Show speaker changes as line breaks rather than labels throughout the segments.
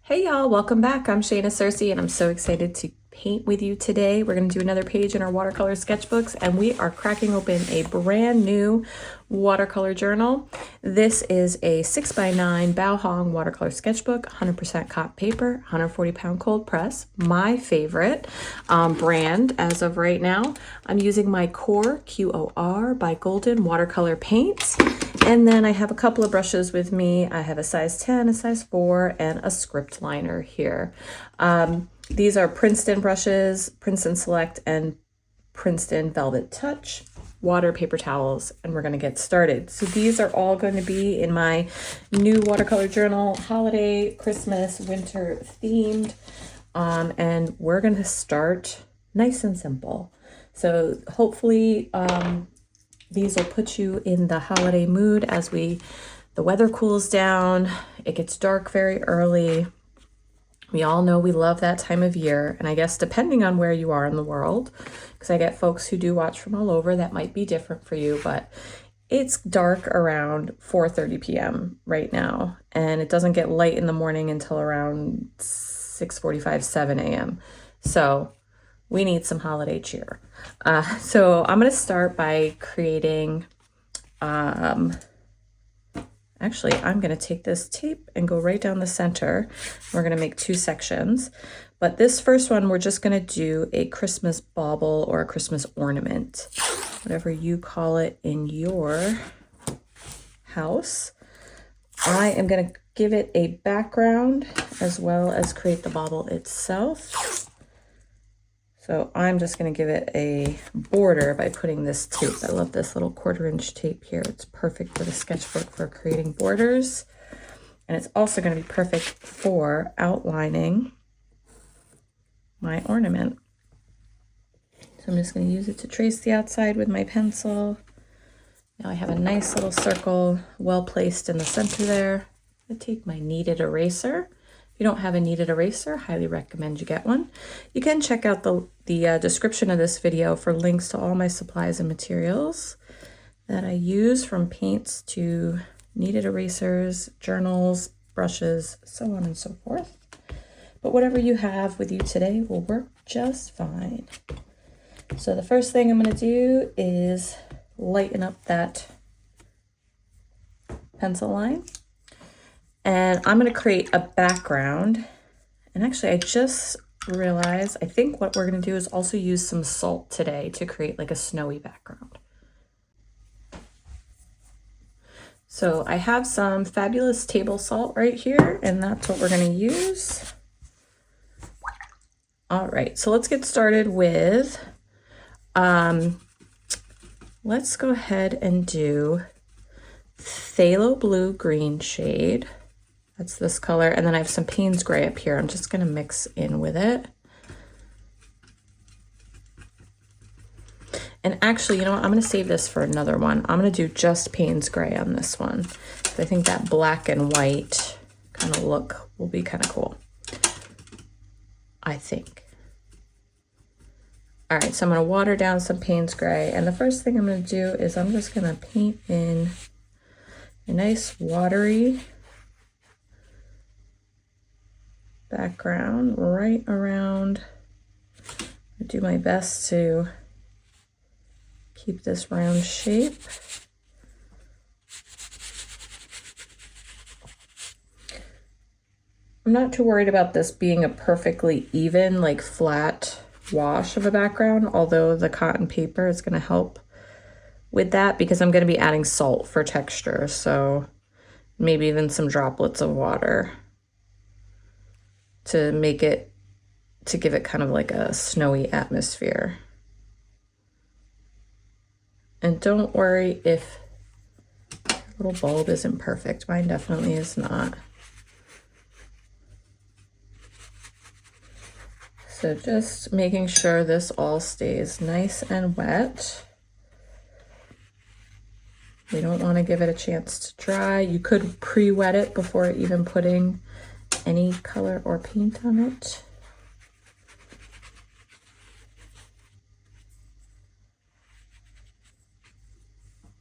Hey y'all, welcome back. I'm Shayna Cersei and I'm so excited to paint with you today. We're going to do another page in our watercolor sketchbooks and we are cracking open a brand new watercolor journal. This is a 6x9 Bao Hong watercolor sketchbook, 100% cotton paper, 140-pound cold press, my favorite brand as of right now. I'm using my Core QOR by Golden watercolor paints. And then I have a couple of brushes with me. I have a size 10, a size 4, and a script liner here. These are Princeton brushes, Princeton Select and Princeton Velvet Touch, water, paper towels, and we're going to get started. So these are all going to be in my new watercolor journal, holiday, Christmas, winter themed. And we're going to start nice and simple. So hopefully, these will put you in the holiday mood as the weather cools down. It gets dark very early. We all know we love that time of year. And I guess depending on where you are in the world, because I get folks who do watch from all over, that might be different for you, but it's dark around 4:30 p.m. right now. And it doesn't get light in the morning until around 6:45, 7 a.m. So we need some holiday cheer. So I'm going to start by creating, actually, I'm going to take this tape and go right down the center. We're going to make two sections. But this first one, we're just going to do a Christmas bauble or a Christmas ornament, whatever you call it in your house. I am going to give it a background as well as create the bauble itself. So I'm just going to give it a border by putting this tape. I love this little 1/4-inch tape here. It's perfect for the sketchbook for creating borders. And it's also going to be perfect for outlining my ornament. So I'm just going to use it to trace the outside with my pencil. Now I have a nice little circle well placed in the center there. I'm going to take my kneaded eraser. If you don't have a kneaded eraser, highly recommend you get one. You can check out the description of this video for links to all my supplies and materials that I use, from paints to kneaded erasers, journals, brushes, so on and so forth. But whatever you have with you today will work just fine. So the first thing I'm going to do is lighten up that pencil line. And I'm going to create a background. And actually, I just realized, I think what we're going to do is also use some salt today to create like a snowy background. So I have some fabulous table salt right here, and that's what we're going to use. All right, so let's get started with, let's go ahead and do phthalo blue green shade. That's this color. And then I have some Payne's gray up here. I'm just going to mix in with it. And actually, you know what? I'm going to save this for another one. I'm going to do just Payne's gray on this one. I think that black and white kind of look will be kind of cool, I think. All right, so I'm going to water down some Payne's gray. And the first thing I'm going to do is I'm just going to paint in a nice watery background right around. I do my best to keep this round shape. I'm not too worried about this being a perfectly even, like flat wash of a background, although the cotton paper is going to help with that because I'm going to be adding salt for texture. So maybe even some droplets of water to make it, to give it kind of like a snowy atmosphere. And don't worry if the little bulb isn't perfect. Mine definitely is not. So just making sure this all stays nice and wet. We don't want to give it a chance to dry. You could pre-wet it before even putting any color or paint on it.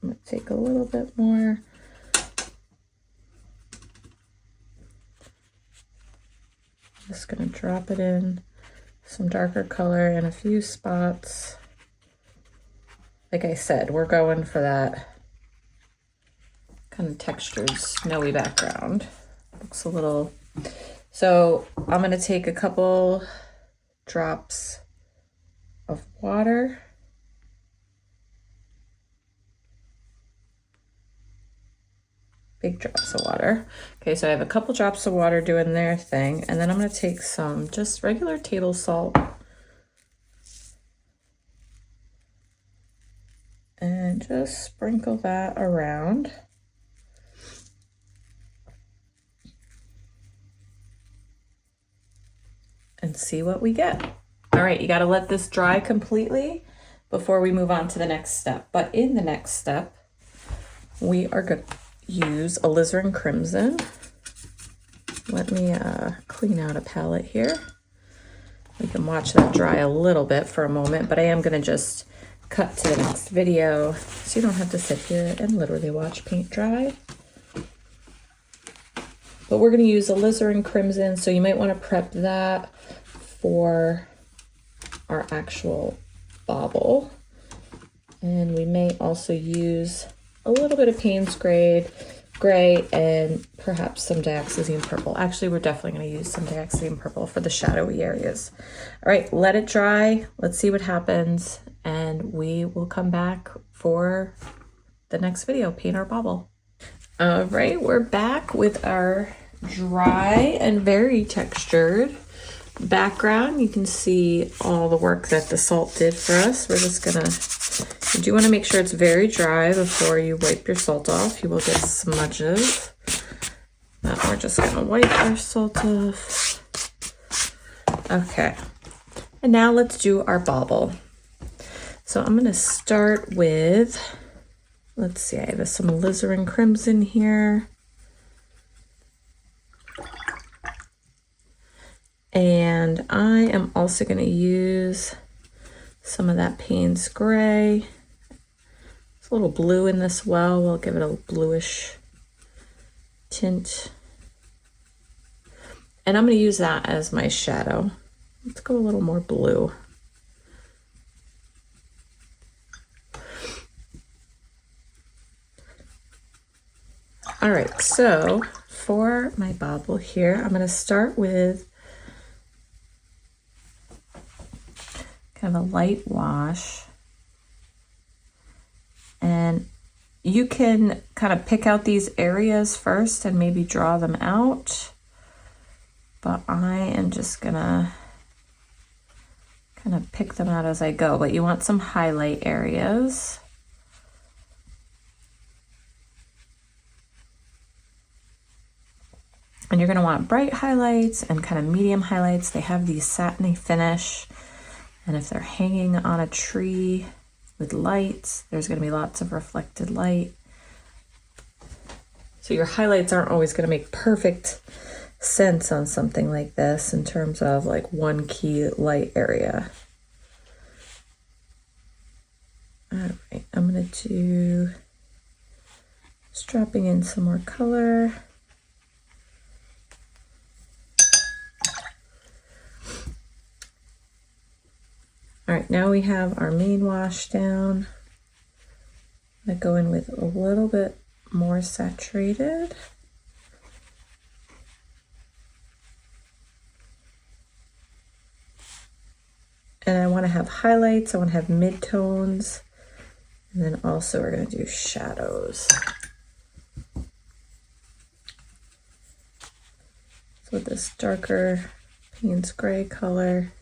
I'm going to take a little bit more. just gonna drop it in some darker color in a few spots. Like I said, we're going for that kind of textured, snowy background. Looks a little, so I'm gonna take a couple drops of water. Big drops of water. Okay, so I have a couple drops of water doing their thing, and then I'm gonna take some just regular table salt and just sprinkle that around. And see what we get. All right, you gotta let this dry completely before we move on to the next step. But in the next step, we are gonna use alizarin crimson. Let me clean out a palette here. We can watch that dry a little bit for a moment, but I am gonna just cut to the next video so you don't have to sit here and literally watch paint dry. But we're gonna use alizarin crimson, so you might wanna prep that for our actual bauble. And we may also use a little bit of Payne's gray and perhaps some dioxazine purple. Actually, we're definitely going to use some dioxazine purple for the shadowy areas. All right, let it dry. Let's see what happens, and we will come back for the next video, paint our bauble. All right, we're back with our dry and very textured background. You can see all the work that the salt did for us. We're just gonna, you do want to make sure it's very dry before you wipe your salt off. You will get smudges. But we're just gonna wipe our salt off. Okay, and now let's do our bauble. So I'm gonna start with, let's see, I have some alizarin crimson here. And I am also going to use some of that Payne's gray. There's a little blue in this well. We'll give it a bluish tint. And I'm going to use that as my shadow. Let's go a little more blue. All right, so for my bauble here, I'm going to start with kind of a light wash, and you can kind of pick out these areas first and maybe draw them out, but I am just gonna kind of pick them out as I go. But you want some highlight areas. And you're gonna want bright highlights and kind of medium highlights. They have these satiny finish. And if they're hanging on a tree with lights, there's going to be lots of reflected light. So your highlights aren't always going to make perfect sense on something like this in terms of like one key light area. All right, I'm going to do, just dropping in some more color. All right, now we have our main wash down. I'm gonna go in with a little bit more saturated. And I wanna have highlights, I wanna have midtones, and then also we're gonna do shadows. So with this darker Payne's gray color,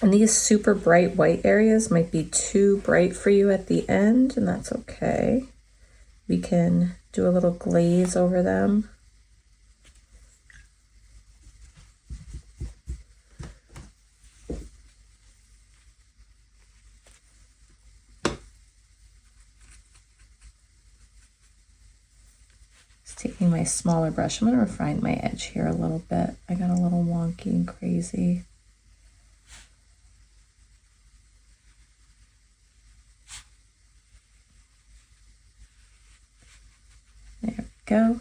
and these super bright white areas might be too bright for you at the end, and that's okay. We can do a little glaze over them. Just taking my smaller brush, I'm going to refine my edge here a little bit. I got a little wonky and crazy. There we go.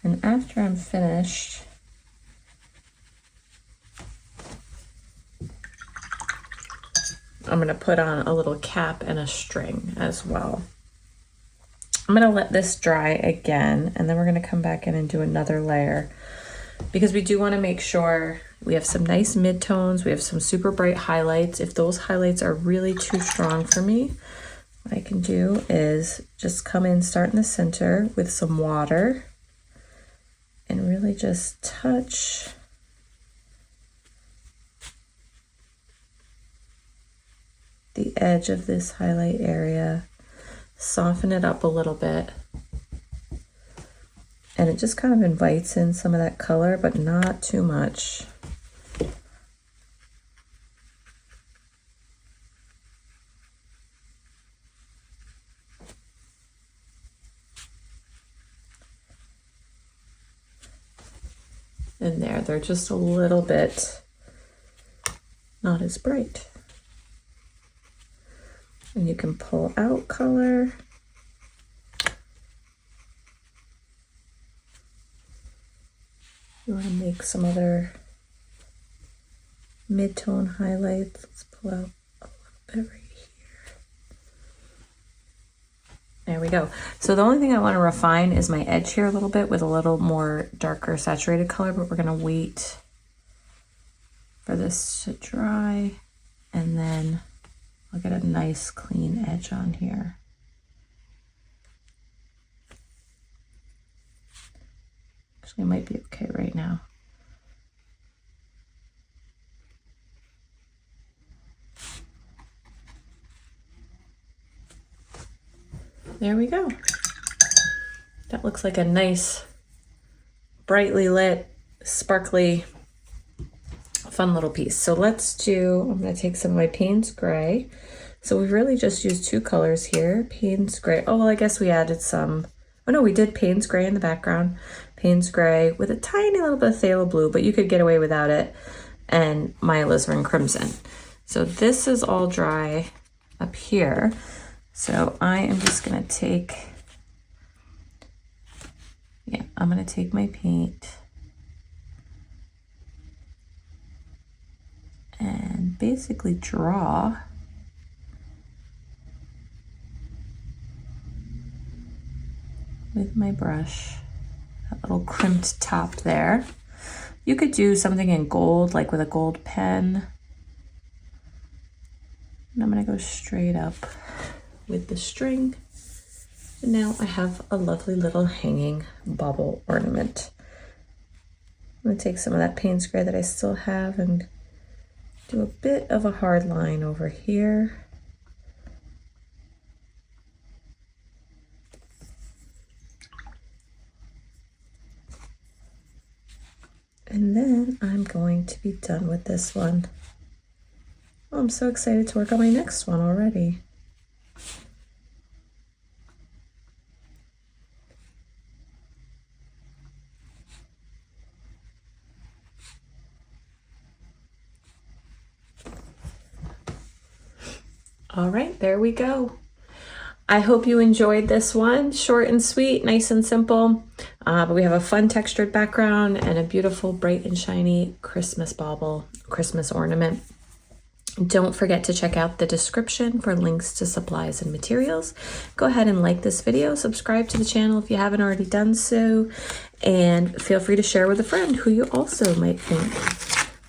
And after I'm finished, I'm going to put on a little cap and a string as well. I'm going to let this dry again, and then we're going to come back in and do another layer, because we do want to make sure we have some nice midtones. We have some super bright highlights. If those highlights are really too strong for me, what I can do is just come in, start in the center with some water, and really just touch the edge of this highlight area, soften it up a little bit, and it just kind of invites in some of that color, but not too much. And there, they're just a little bit not as bright. And you can pull out color. You want to make some other mid-tone highlights. Let's pull out a little bit right here. There we go. So the only thing I want to refine is my edge here a little bit with a little more darker saturated color, but we're going to wait for this to dry, and then I'll get a nice clean edge on here. Actually, it might be okay right now. There we go. That looks like a nice, brightly lit, sparkly, fun little piece. So let's do, I'm going to take some of my Payne's Gray. So we've really just used two colors here. Payne's Gray. Oh, well, I guess we added some. Oh, no, we did Payne's Gray in the background. Payne's Gray with a tiny little bit of phthalo blue, but you could get away without it. And my alizarin crimson. So this is all dry up here. So I am just going to take, I'm going to take my paint and basically draw with my brush that little crimped top there. You could do something in gold, like with a gold pen. And I'm going to go straight up with the string. And now I have a lovely little hanging bubble ornament. I'm going to take some of that Payne's Gray that I still have and do a bit of a hard line over here. And then I'm going to be done with this one. Oh, I'm so excited to work on my next one already. All right, there we go. I hope you enjoyed this one. Short and sweet, nice and simple. But we have a fun textured background and a beautiful bright and shiny Christmas bauble, Christmas ornament. Don't forget to check out the description for links to supplies and materials. Go ahead and like this video, subscribe to the channel if you haven't already done so, and feel free to share with a friend who you also might think,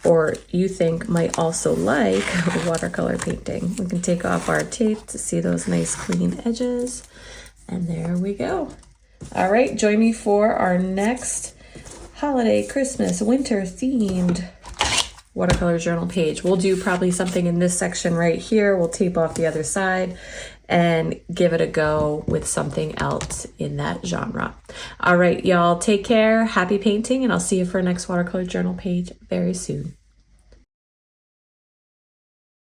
or you think might also like watercolor painting. We can take off our tape to see those nice clean edges. And there we go. All right, join me for our next holiday, Christmas, winter themed watercolor journal page. We'll do probably something in this section right here. We'll tape off the other side and give it a go with something else in that genre. All right, y'all, take care. Happy painting, and I'll see you for our next watercolor journal page very soon.